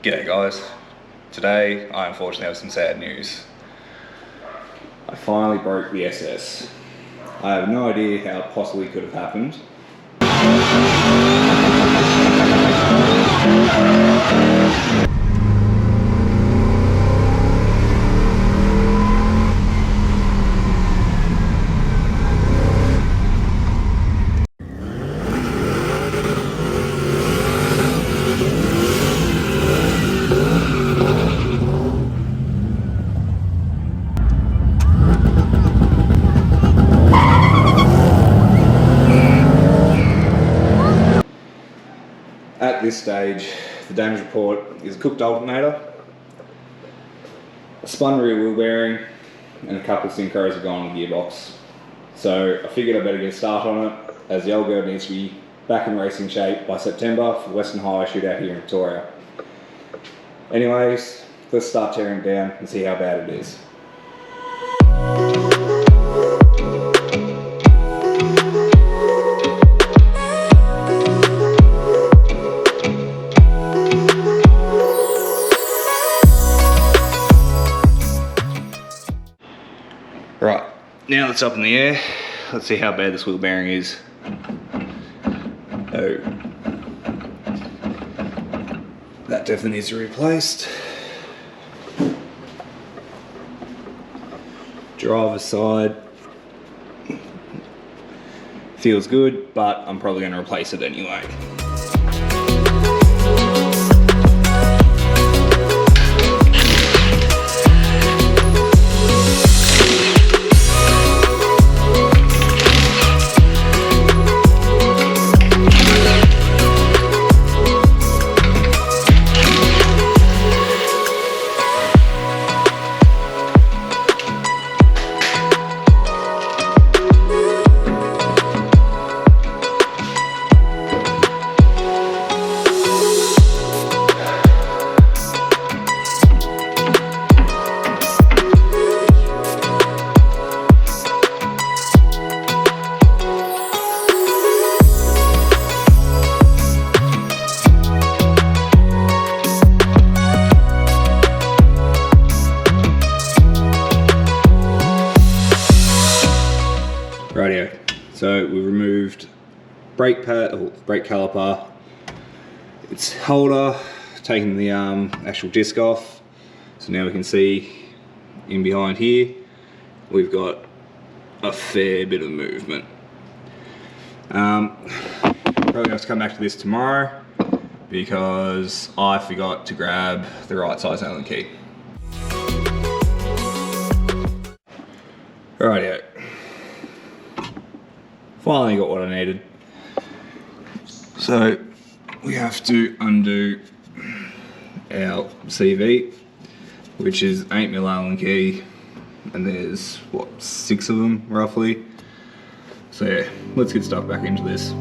G'day guys. Today I unfortunately have some sad news. I finally broke the SS. I have no idea how it possibly could have happened. At this stage, the damage report is a cooked alternator, a spun rear wheel bearing, and a couple of synchros have gone on the gearbox. So I figured I better get a start on it, as the old girl needs to be back in racing shape by September for the Western Highway shootout here in Victoria. Anyways, let's start tearing it down and see how bad it is. Right, now that's up in the air, let's see how bad this wheel bearing is. Oh, that definitely needs to be replaced. Driver's side feels good, but I'm probably going to replace it anyway. Rightio, so we removed brake pad, or brake caliper, its holder, taken the actual disc off. So now we can see in behind here, we've got a fair bit of movement. Probably have to come back to this tomorrow because I forgot to grab the right size Allen key. Rightio. Finally got what I needed. So we have to undo our CV, which is 8mm Allen key, and there's what, 6 of them roughly. So yeah, let's get stuck back into this.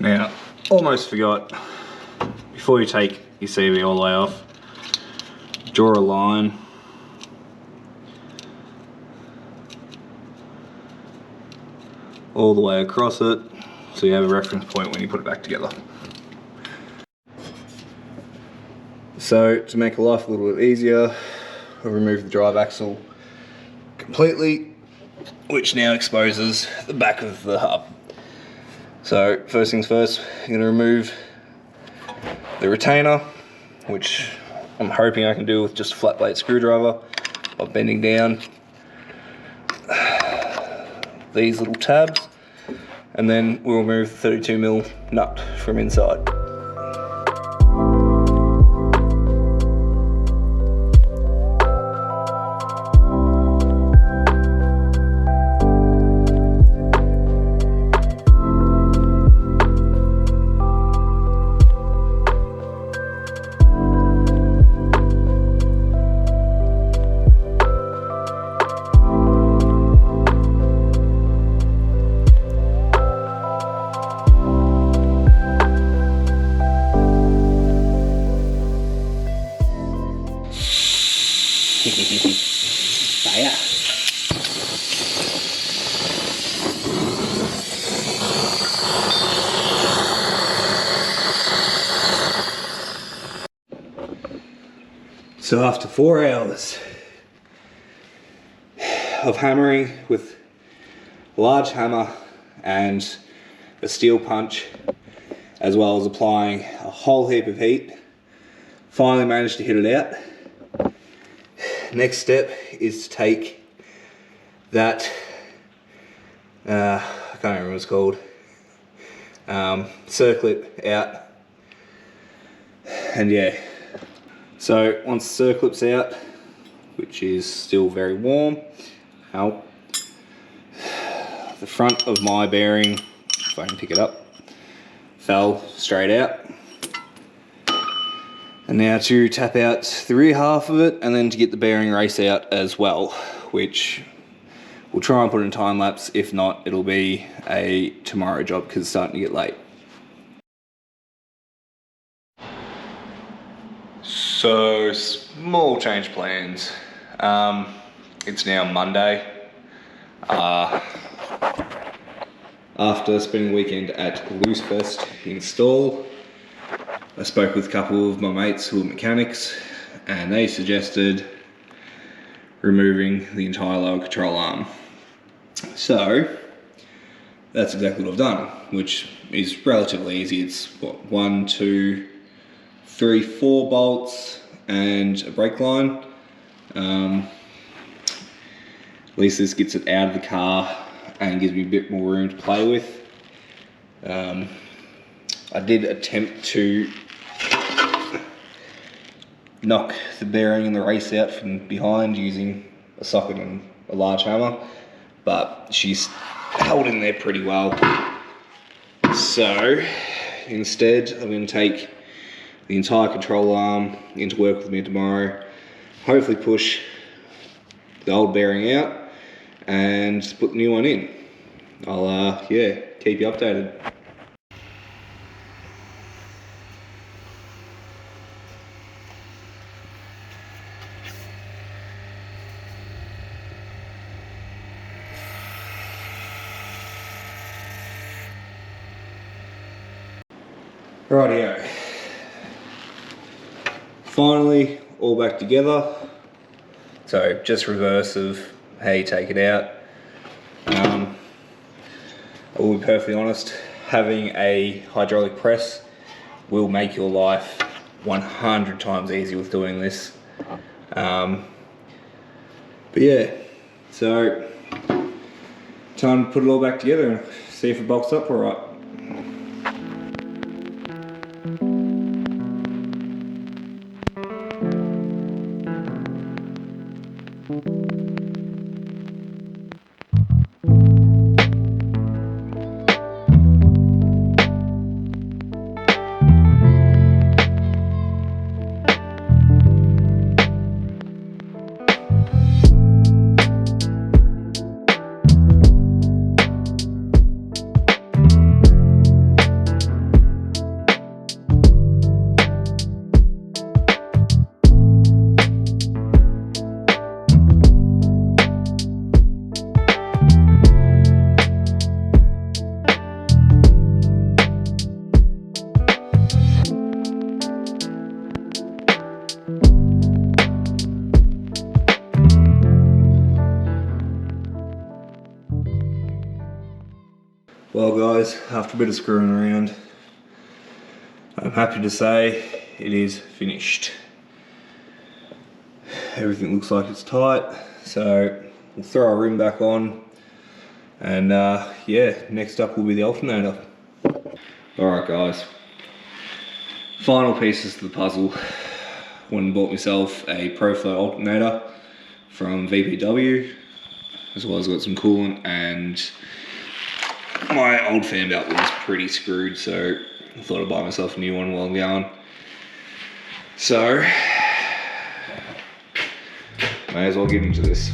Now, almost forgot, before you take your CV all the way off, draw a line all the way across it so you have a reference point when you put it back together. So to make life a little bit easier, I'll remove the drive axle completely, which now exposes the back of the hub. So first things first, I'm going to remove the retainer, which I'm hoping I can do with just a flat blade screwdriver by bending down these little tabs, and then we'll remove the 32mm nut from inside. Fire. So after 4 hours of hammering with a large hammer and a steel punch, as well as applying a whole heap of heat, finally managed to hit it out. Next step is to take that, I can't remember what it's called, circlip out, and yeah. So once the circlip's out, which is still very warm, ow, the front of my bearing, if I can pick it up, fell straight out. And now to tap out the rear half of it, and then to get the bearing race out as well, which we'll try and put in time lapse. If not, it'll be a tomorrow job because it's starting to get late. So, small change plans. It's now Monday. After spending the weekend at Loosefest in Stall, I spoke with a couple of my mates who are mechanics, and they suggested removing the entire lower control arm. So, that's exactly what I've done, which is relatively easy. It's what, 1, 2, 3, 4 bolts and a brake line. At least this gets it out of the car and gives me a bit more room to play with. I did attempt to knock the bearing and the race out from behind using a socket and a large hammer, but she's held in there pretty well. So instead I'm going to take the entire control arm into work with me tomorrow, hopefully push the old bearing out and put the new one in. I'll yeah, keep you updated. Rightio. Finally, all back together. So just reverse of how you take it out. I will be perfectly honest, having a hydraulic press will make your life 100 times easier with doing this. But yeah, so time to put it all back together and see if it bolts up alright. Well guys, after a bit of screwing around, I'm happy to say it is finished. Everything looks like it's tight, so we'll throw our rim back on, and yeah, next up will be the alternator. Alright guys, final pieces to the puzzle. Went and bought myself a ProFlow alternator from VPW, as well as got some coolant, and my old fan belt was pretty screwed, so I thought I'd buy myself a new one while I'm going. So, may as well get into this.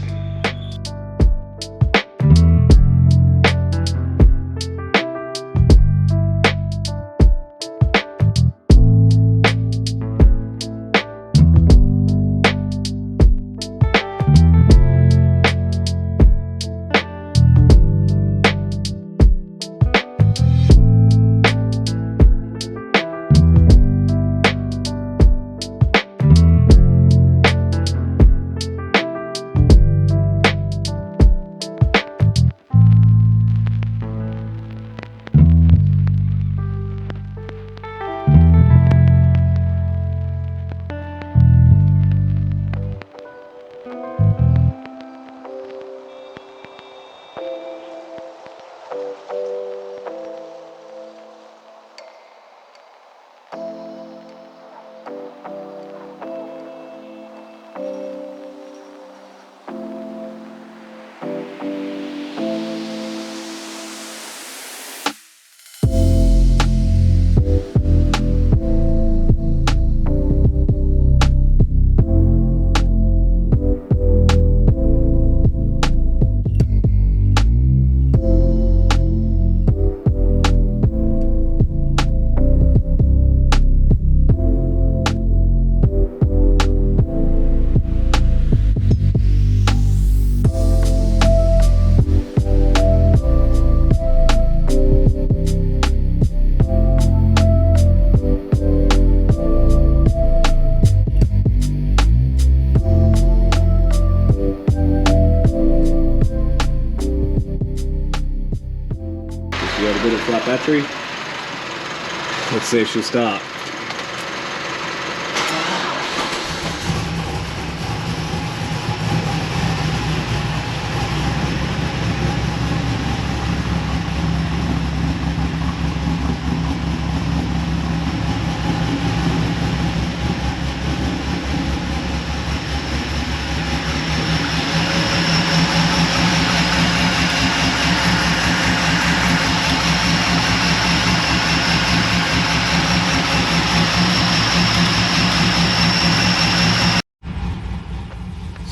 Got a bit of flat battery. Let's see if she'll start.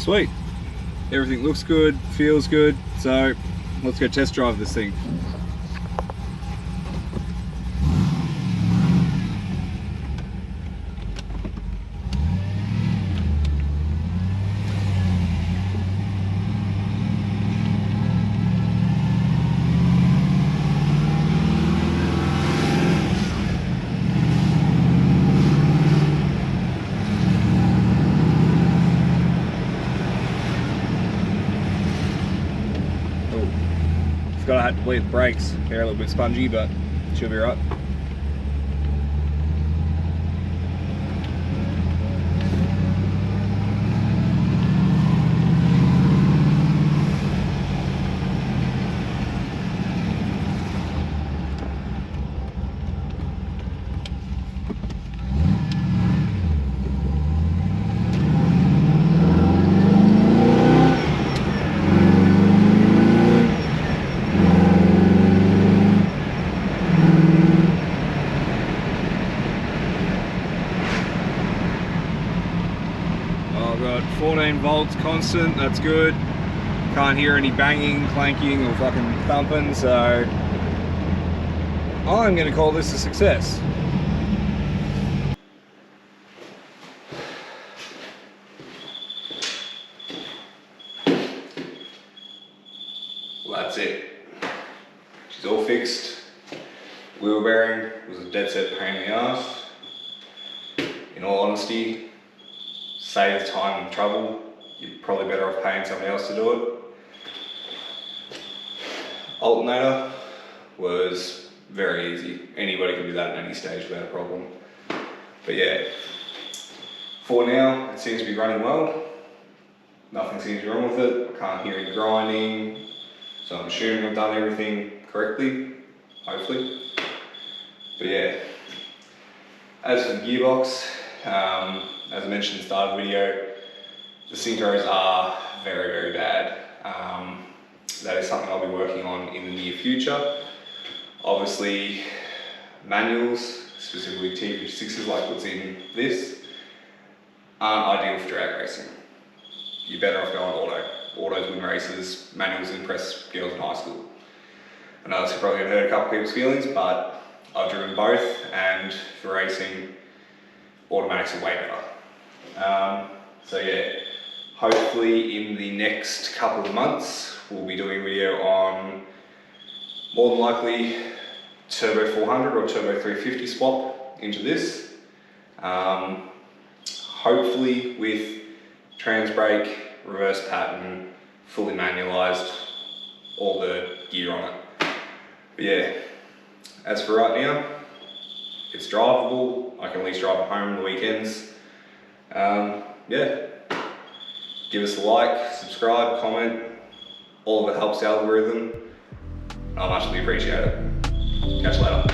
Sweet. Everything looks good, feels good, so let's go test drive this thing. Forgot I had to bleed the brakes. They're a little bit spongy, but she'll be right. I've got 14 volts constant, that's good. Can't hear any banging, clanking, or fucking thumping, so I'm going to call this a success. Well, that's it. She's all fixed. Wheel bearing was a dead set pain in the ass. In all honesty, save time and trouble. You're probably better off paying somebody else to do it. Alternator was very easy. Anybody can do that at any stage without a problem. But yeah, for now, it seems to be running well. Nothing seems to be wrong with it. I can't hear any grinding. So I'm assuming I've done everything correctly, hopefully. But yeah, as for the gearbox, as I mentioned at the start of the video, the synchros are very, very bad. That is something I'll be working on in the near future. Obviously, manuals, specifically T56s like what's in this, aren't ideal for drag racing. You're better off going auto. Autos win races, manuals impress girls in high school. I know this probably hurt a couple people's feelings, but I've driven both, and for racing, automatics are way better. So yeah, hopefully in the next couple of months, we'll be doing a video on more than likely Turbo 400 or Turbo 350 swap into this. Hopefully with trans brake, reverse pattern, fully manualized, all the gear on it. But yeah, as for right now, it's drivable. I can at least drive it home on the weekends. Yeah, give us a like, subscribe, comment. All of it helps the algorithm. I muchly appreciate it. Catch you later.